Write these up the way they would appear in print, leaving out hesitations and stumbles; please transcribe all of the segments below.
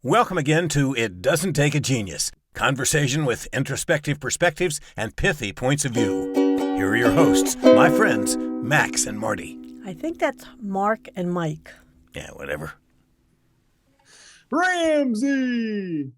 Welcome again to It Doesn't Take a Genius, conversation with introspective perspectives and pithy points of view. Here are your hosts, my friends, Max and Marty. I think that's Mark and Mike. Yeah, whatever. Ramsey!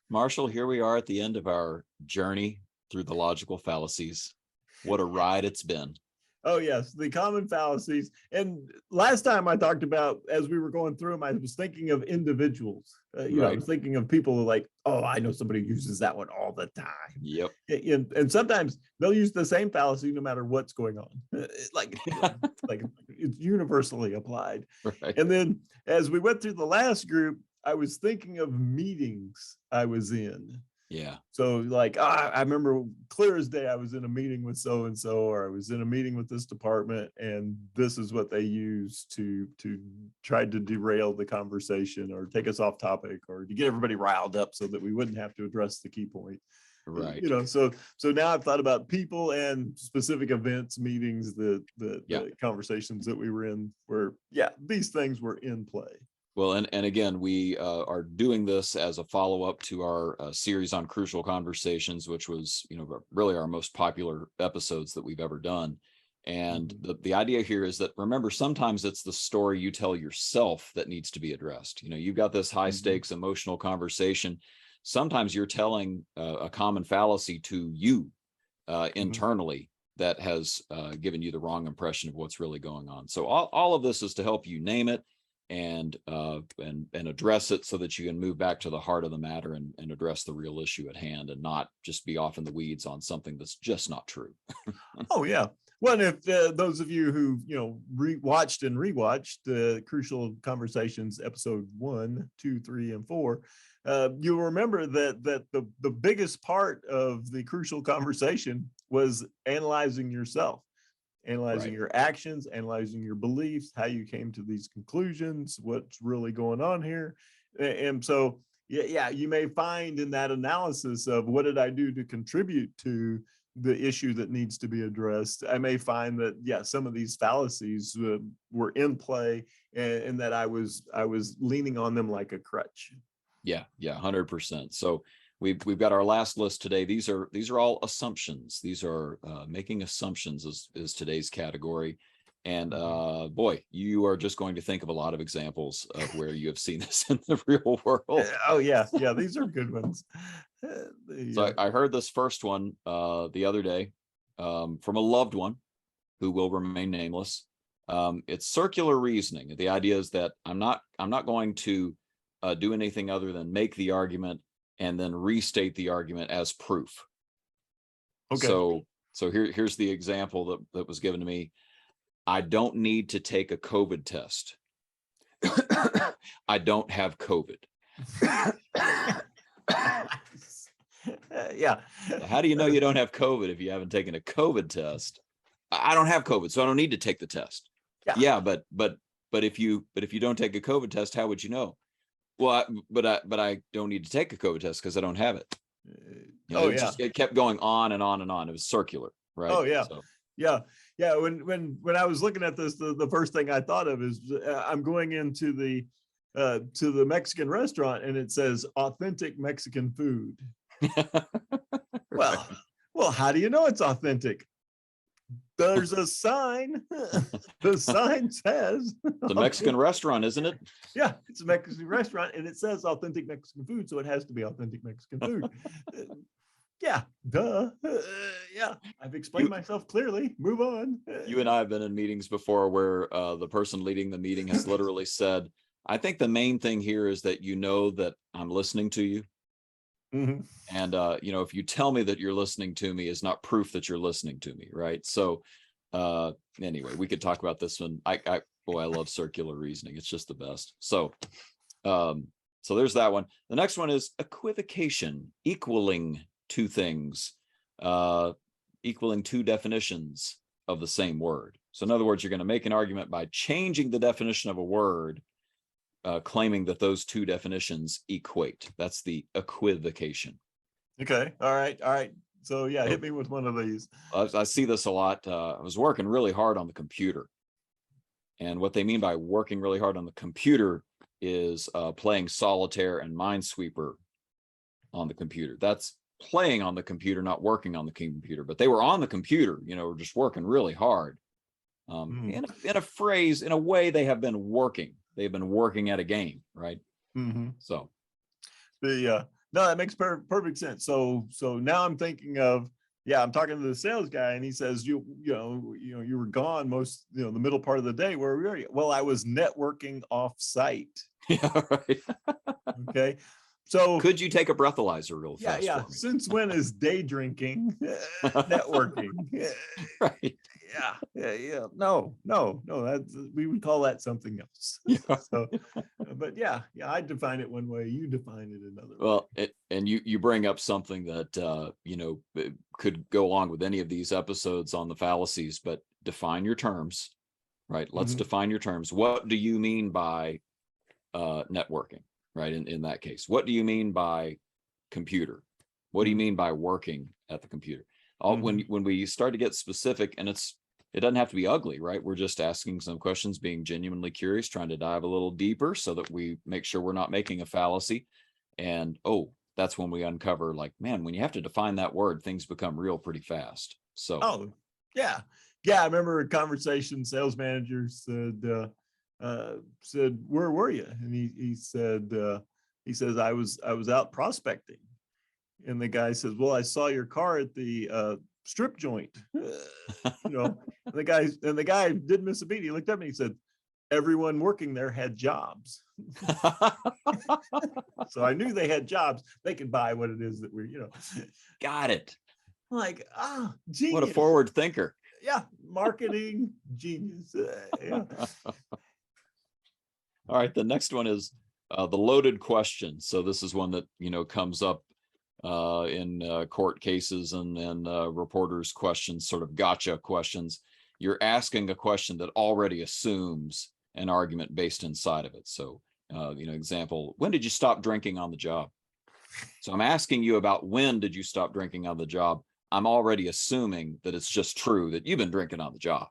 Marshall, here we are at the end of our journey through the logical fallacies. What a ride it's been. Oh, yes, the common fallacies. And last time I talked about, as we were going through them, I was thinking of individuals. I was thinking of people like, oh, I know somebody who uses that one all the time. Yep. And sometimes they'll use the same fallacy no matter what's going on. Like it's universally applied. Right. And then as we went through the last group, I was thinking of meetings I was in. Yeah. So like, I remember clear as day, I was in a meeting with so-and-so, or I was in a meeting with this department, and this is what they use to try to derail the conversation or take us off topic or to get everybody riled up so that we wouldn't have to address the key point. Right. So now I've thought about people and specific events, meetings, the conversations that we were in where, these things were in play. Well, and again, we are doing this as a follow-up to our series on crucial conversations, which was, really our most popular episodes that we've ever done. And the idea here is that, remember, sometimes it's the story you tell yourself that needs to be addressed. You've got this high stakes emotional conversation. Sometimes you're telling a common fallacy to you internally that has given you the wrong impression of what's really going on. So all of this is to help you name it and address it so that you can move back to the heart of the matter and address the real issue at hand and not just be off in the weeds on something that's just not true. Oh, yeah. Well, if those of you who, watched and rewatched the Crucial Conversations episode 1, 2, 3, and 4, you'll remember that the biggest part of the Crucial Conversation was analyzing yourself. Analyzing your actions, analyzing your beliefs, how you came to these conclusions, what's really going on here. And so, you may find in that analysis of what did I do to contribute to the issue that needs to be addressed, I may find that, some of these fallacies were in play and that I was leaning on them like a crutch. Yeah, 100%. So we've got our last list today. These are all assumptions. These are making assumptions is today's category. And boy, you are just going to think of a lot of examples of where you have seen this in the real world. Oh, yeah. These are good ones. So I heard this first one the other day from a loved one who will remain nameless. It's circular reasoning. The idea is that I'm not going to do anything other than make the argument and then restate the argument as proof. Okay. So here's the example that was given to me. I don't need to take a COVID test. I don't have COVID. How do you know you don't have COVID if you haven't taken a COVID test? I don't have COVID, so I don't need to take the test. But if you don't take a COVID test, how would you know? Well, but I don't need to take a COVID test because I don't have it. It kept going on and on and on. It was circular, right? Oh yeah, so. When I was looking at this, the first thing I thought of is I'm going into the Mexican restaurant and it says authentic Mexican food. Well, how do you know it's authentic? There's a sign. The sign says it's a Mexican restaurant, isn't it? Yeah, it's a Mexican restaurant and it says authentic Mexican food, so it has to be authentic Mexican food. Duh. I've explained myself clearly. Move on. You and I have been in meetings before where the person leading the meeting has literally said, I think the main thing here is that you know that I'm listening to you. Mm-hmm. And, if you tell me that you're listening to me is not proof that you're listening to me. Right. So anyway, we could talk about this one. I love circular reasoning. It's just the best. So there's that one. The next one is equivocation, equaling two things, equaling two definitions of the same word. So in other words, you're going to make an argument by changing the definition of a word, claiming that those two definitions equate. That's the equivocation. Okay. All right. So hit me with one of these. I see this a lot. I was working really hard on the computer. And what they mean by working really hard on the computer is playing solitaire and Minesweeper on the computer. That's playing on the computer, not working on the computer. But they were on the computer, just working really hard. In a way, they have been working. They've been working at a game, right? So no, that makes perfect sense. So now I'm thinking of, I'm talking to the sales guy, and he says, you were gone most, the middle part of the day. Where were you? Well, I was networking off site. Yeah, right. Okay. So could you take a breathalyzer real fast? Yeah. For me? Since when is day drinking networking? Right. Yeah. No. That's, we would call that something else. Yeah. So, but I define it one way. You define it another way. Well, and you bring up something that could go along with any of these episodes on the fallacies, but define your terms, right? Let's define your terms. What do you mean by networking, right? In that case, what do you mean by computer? What do you mean by working at the computer? When we start to get specific, and it doesn't have to be ugly, right? We're just asking some questions, being genuinely curious, trying to dive a little deeper so that we make sure we're not making a fallacy. And that's when we uncover, like, man, when you have to define that word, things become real pretty fast. So I remember a conversation. Sales manager said, where were you? And he says, I was out prospecting. And the guy says, well, I saw your car at the strip joint. And the guy didn't miss a beat. He looked at me and he said, everyone working there had jobs. So I knew they had jobs. They could buy what it is that we're, got it. Like, genius. What a forward thinker. Yeah. Marketing genius. All right. The next one is the loaded question. So this is one that, comes up in court cases and reporters' questions, sort of gotcha questions. You're asking a question that already assumes an argument based inside of it. So, example, when did you stop drinking on the job? So I'm asking you about when did you stop drinking on the job? I'm already assuming that it's just true that you've been drinking on the job.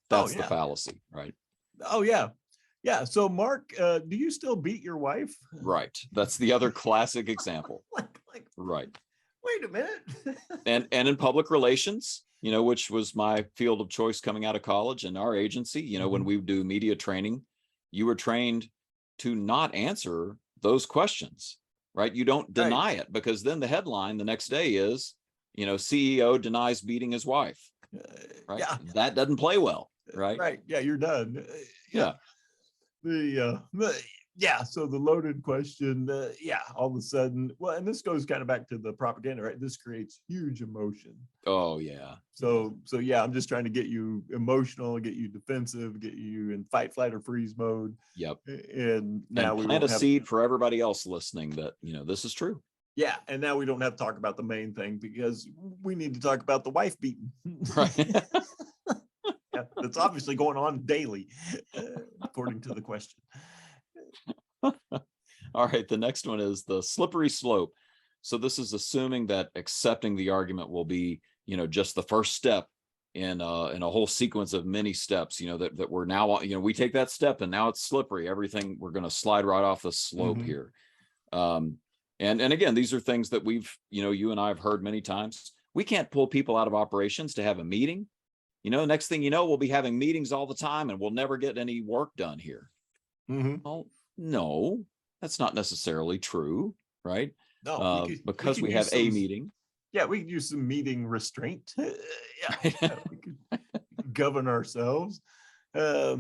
That's the fallacy, right? Oh, yeah. Yeah. So, Mark, do you still beat your wife? Right. That's the other classic example. Right. Wait a minute. and in public relations, which was my field of choice coming out of college, and our agency, when we do media training, you were trained to not answer those questions, right? You don't deny it, because then the headline the next day is, CEO denies beating his wife, right? Yeah. That doesn't play well, right? Right. Yeah. You're done. Yeah. So the loaded question, all of a sudden, well, and this goes kind of back to the propaganda, right? This creates huge emotion. Oh, yeah. So I'm just trying to get you emotional, get you defensive, get you in fight, flight, or freeze mode. Yep. And now we plant a seed for everybody else listening that, this is true. Yeah. And now we don't have to talk about the main thing, because we need to talk about the wife beating. Right. Yeah, that's obviously going on daily, according to the question. All right. The next one is the slippery slope. So this is assuming that accepting the argument will be, just the first step in a whole sequence of many steps, that we're now, we take that step and now it's slippery. Everything, we're going to slide right off the slope here. And again, these are things that we've, you and I have heard many times. We can't pull people out of operations to have a meeting. Next thing you know, we'll be having meetings all the time and we'll never get any work done here. Well, no, that's not necessarily true, right? No, because we have a meeting. Yeah, we can use some meeting restraint. We could govern ourselves. I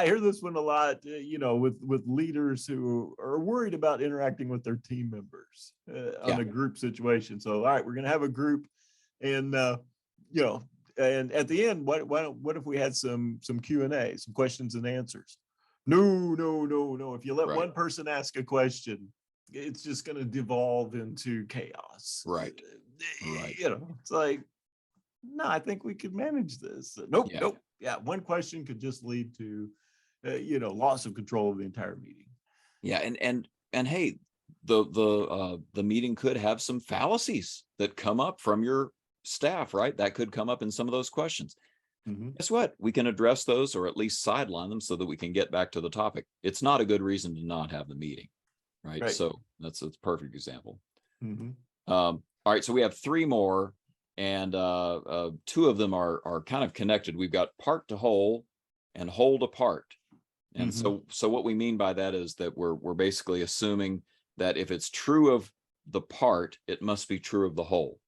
hear this one a lot, with leaders who are worried about interacting with their team members on a group situation. So, all right, we're going to have a group, and and at the end, what if we had some Q&A, some questions and answers? No. If you let one person ask a question, it's just going to devolve into chaos. Right. It's like, no, I think we could manage this. Nope. Yeah, one question could just lead to, loss of control of the entire meeting. Yeah, and hey, the meeting could have some fallacies that come up from your staff, right? That could come up in some of those questions. guess what? We can address those or at least sideline them so that we can get back to the topic. It's not a good reason to not have the meeting, right? So that's a perfect example. All right, so we have three more, and two of them are kind of connected. We've got part to whole and whole to part. And so what we mean by that is that we're basically assuming that if it's true of the part, it must be true of the whole.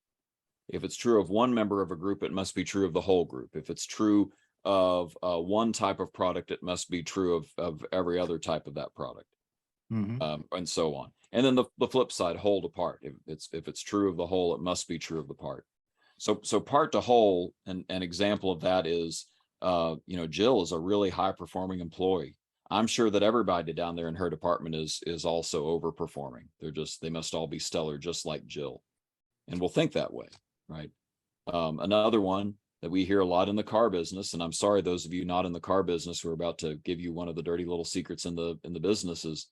If it's true of one member of a group, it must be true of the whole group. If it's true of one type of product, it must be true of every other type of that product, and so on. And then the flip side, whole to part. If it's true of the whole, it must be true of the part. So part to whole, an example of that is, Jill is a really high performing employee. I'm sure that everybody down there in her department is also overperforming. They must all be stellar, just like Jill. And we'll think that way, right? Another one that we hear a lot in the car business, and I'm sorry, those of you not in the car business who are about to give you one of the dirty little secrets in the business, is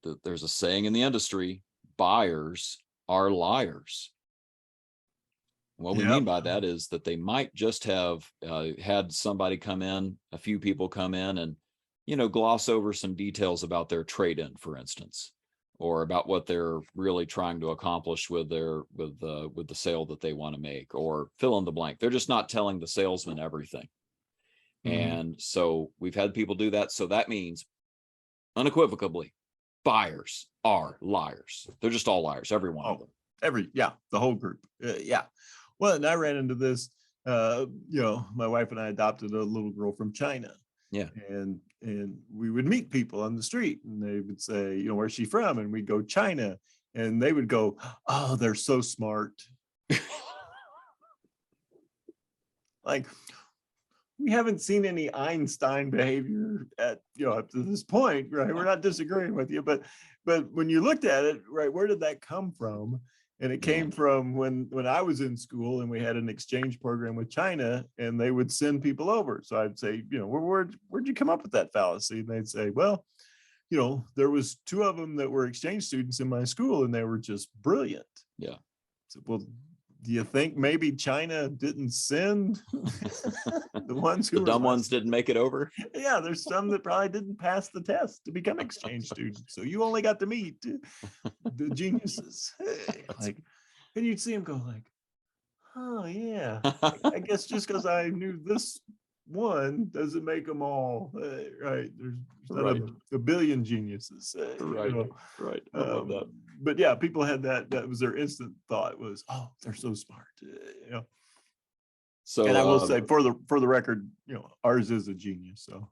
that there's a saying in the industry: buyers are liars. What we mean by that is that they might just have had somebody come in, a few people come in and, gloss over some details about their trade-in, for instance, or about what they're really trying to accomplish with the sale that they want to make, or fill in the blank. They're just not telling the salesman everything. And so we've had people do that. So that means unequivocally, buyers are liars. They're just all liars, every one of them. The whole group. Well, and I ran into this, my wife and I adopted a little girl from China. Yeah. And we would meet people on the street and they would say, where's she from? And we'd go, China. And they would go, oh, they're so smart. Like, we haven't seen any Einstein behavior up to this point, right? We're not disagreeing with you, but when you looked at it, right, where did that come from? And it came from when I was in school and we had an exchange program with China, and they would send people over. So I'd say, where'd you come up with that fallacy? And they'd say, well, there was two of them that were exchange students in my school and they were just brilliant. Yeah. So, well, do you think maybe China didn't send the ones who the dumb ones didn't make it over? Yeah, there's some that probably didn't pass the test to become exchange students. So you only got to meet the geniuses. And you'd see them go like, oh yeah, I guess just because I knew this one doesn't make them all right. There's not a billion geniuses. Right. I love that. But yeah, people had that was their instant thought was, oh, they're so smart. So, and I will say for the record, ours is a genius. So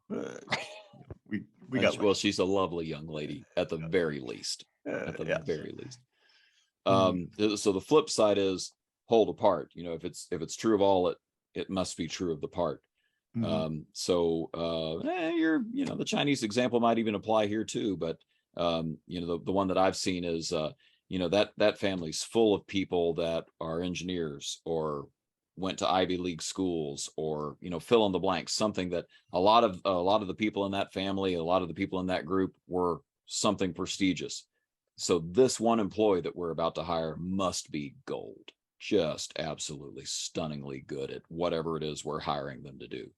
we got. Well, she's a lovely young lady at the very least. Very least. So the flip side is hold apart. If it's true of all, it must be true of the part. The Chinese example might even apply here too, but the one that I've seen is that family's full of people that are engineers or went to Ivy League schools, or fill in the blank, something that a lot of the people in that family, a lot of the people in that group were something prestigious. So this one employee that we're about to hire must be gold, just absolutely stunningly good at whatever it is we're hiring them to do.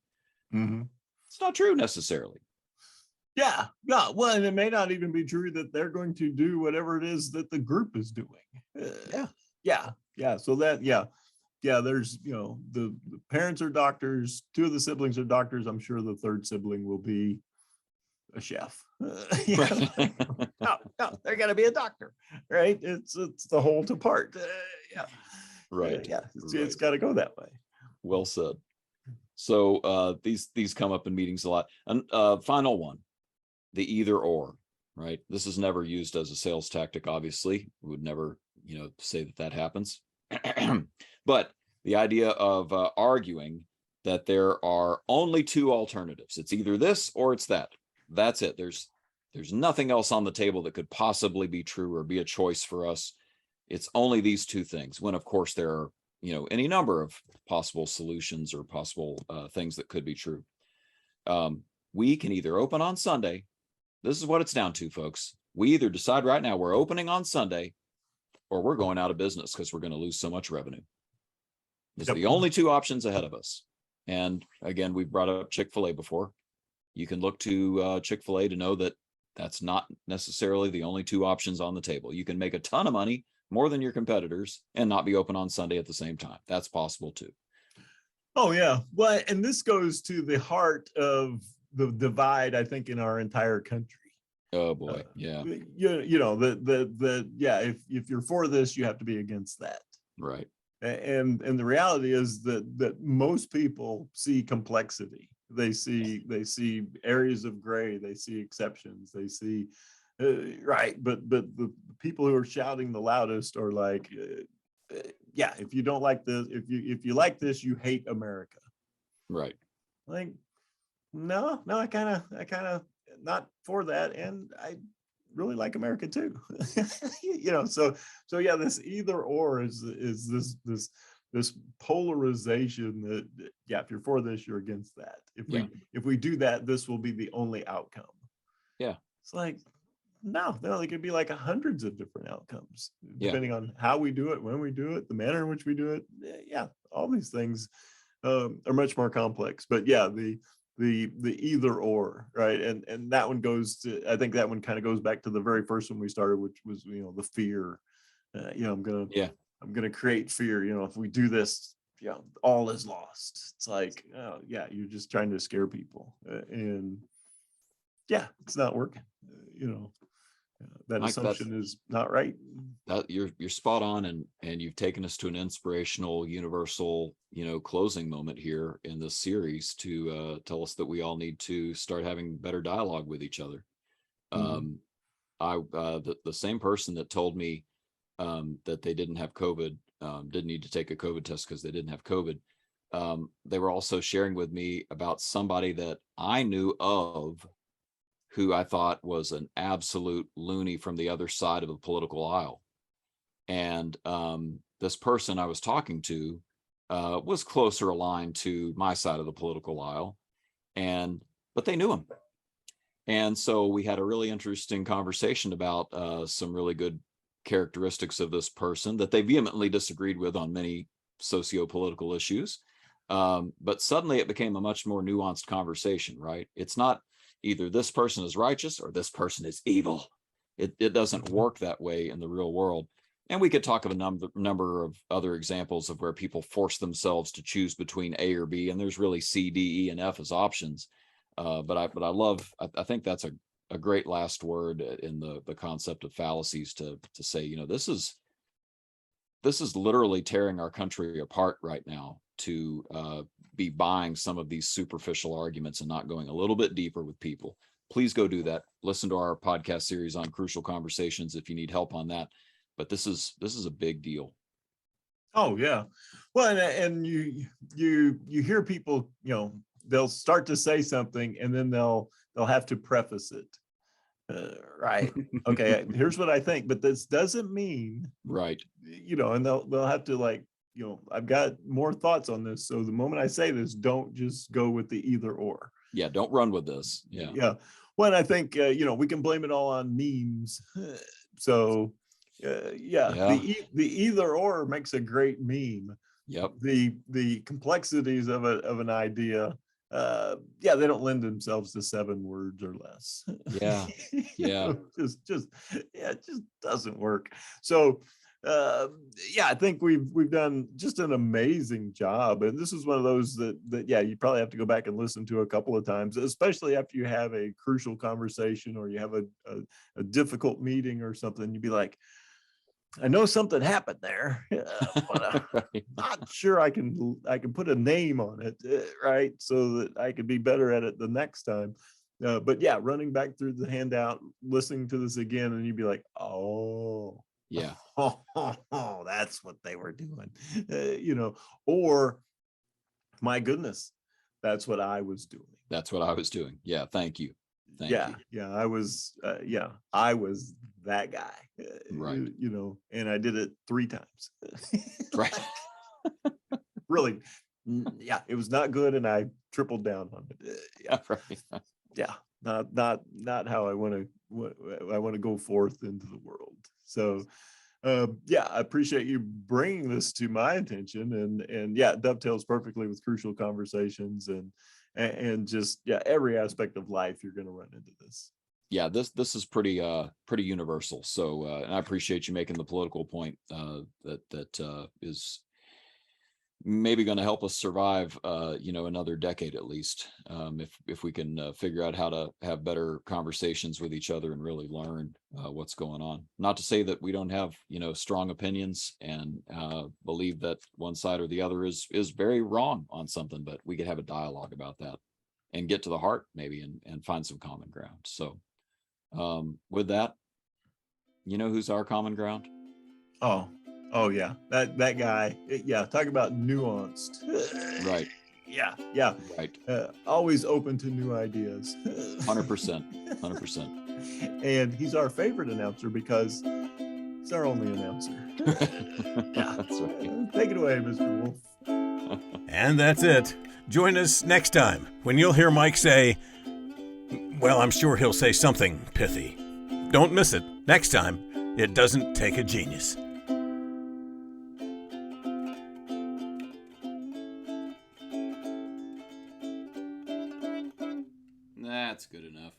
It's not true necessarily. Yeah. Well, and it may not even be true that they're going to do whatever it is that the group is doing. So there's, the parents are doctors. Two of the siblings are doctors. I'm sure the third sibling will be a chef. No, they're going to be a doctor, right? It's the whole to part. It's got to go that way. Well said. So these come up in meetings a lot. And final one, the either or, right? This is never used as a sales tactic. Obviously, we would never, say that happens. But the idea of arguing that there are only two alternatives. It's either this or it's that. That's it. There's nothing else on the table that could possibly be true or be a choice for us. It's only these two things, when of course there are any number of possible solutions or possible things that could be true. We can either open on Sunday. This is what it's down to, folks. We either decide right now we're opening on Sunday, or we're going out of business because we're going to lose so much revenue. These are the only two options ahead of us. And again, we've brought up Chick-fil-A before. You can look to Chick-fil-A to know that that's not necessarily the only two options on the table. You can make a ton of money, more than your competitors, and not be open on Sunday at the same time. That's possible too. Oh yeah. Well, and this goes to the heart of the divide, I think, in our entire country. Oh boy. Yeah. You know, yeah, if you're for this, you have to be against that. Right. And the reality is that most people see complexity. They see areas of gray, they see exceptions, they see right, but the people who are shouting the loudest are like, yeah, if you don't like this, if you like this, you hate America. Right. Like, no, I kind of not for that, and I really like America too. You know, so yeah, this either or is this polarization that, yeah, if you're for this, you're against that. If we do that, this will be the only outcome. Yeah. It's like, no, there could be like hundreds of different outcomes depending on how we do it, when we do it, the manner in which we do it. Yeah, all these things are much more complex. But yeah, the either or, right? And that one goes to, I think that one kind of goes back to the very first one we started, which was, you know, the fear. You know, I'm gonna create fear. You know, if we do this, yeah, all is lost. It's like, oh yeah, you're just trying to scare people, and yeah, it's not working. You know, that Mike, assumption is not right. That you're spot on, and you've taken us to an inspirational, universal, you know, closing moment here in this series to tell us that we all need to start having better dialogue with each other. The same person that told me that they didn't have COVID, didn't need to take a COVID test because they didn't have COVID. They were also sharing with me about somebody that I knew of who I thought was an absolute loony from the other side of the political aisle. And this person I was talking to was closer aligned to my side of the political aisle, but they knew him. And so we had a really interesting conversation about some really good characteristics of this person that they vehemently disagreed with on many socio-political issues. But suddenly it became a much more nuanced conversation, right? It's not either this person is righteous or this person is evil. It doesn't work that way in the real world. And we could talk of a number of other examples of where people force themselves to choose between A or B, and there's really C, D, E, and F as options. But I think that's a great last word in the concept of fallacies to say, you know, this is literally tearing our country apart right now to be buying some of these superficial arguments and not going a little bit deeper with people. Please go do that. Listen to our podcast series on crucial conversations if you need help on that. But this is a big deal. Oh yeah. Well, and you hear people, you know, they'll start to say something and then they'll have to preface it. Right. Okay, here's what I think, but this doesn't mean, right, you know, and they'll have to, like, you know, I've got more thoughts on this. So the moment I say this, don't just go with the either or. Yeah, don't run with this. Yeah. Yeah. Well, I think, you know, we can blame it all on memes. So the either or makes a great meme. Yep. The complexities of an idea, they don't lend themselves to 7 words or less. Yeah. Yeah. It just doesn't work. So I think we've done just an amazing job, and this is one of those that you probably have to go back and listen to a couple of times, especially after you have a crucial conversation or you have a difficult meeting or something. You'd be like, I know something happened there, but I'm not sure I can put a name on it, right? So that I could be better at it the next time. But yeah, running back through the handout, listening to this again, and you'd be like, oh, yeah, oh, that's what they were doing, you know, or my goodness, that's what I was doing. That's what I was doing. Yeah, thank you. Thank you. Yeah, I was that guy, right? You know, and I did it 3 times. Right. Really, yeah, it was not good, and I tripled down on it. Right. Yeah, not how I want to go forth into the world. So, Yeah, I appreciate you bringing this to my attention, and yeah, it dovetails perfectly with crucial conversations and just yeah, every aspect of life you're going to run into this. Yeah, this is pretty universal. So and I appreciate you making the political point that is maybe going to help us survive another decade at least, if we can figure out how to have better conversations with each other and really learn what's going on. Not to say that we don't have strong opinions and believe that one side or the other is very wrong on something, but we could have a dialogue about that and get to the heart maybe and find some common ground. So with that, who's our common ground? Oh yeah, that guy. Yeah, talk about nuanced. Right. Yeah. Right. Always open to new ideas. 100%. And he's our favorite announcer because he's our only announcer. Yeah, that's right. Take it away, Mr. Wolf. And that's it. Join us next time when you'll hear Mike say, well, I'm sure he'll say something pithy. Don't miss it. Next time, it doesn't take a genius. That's good enough.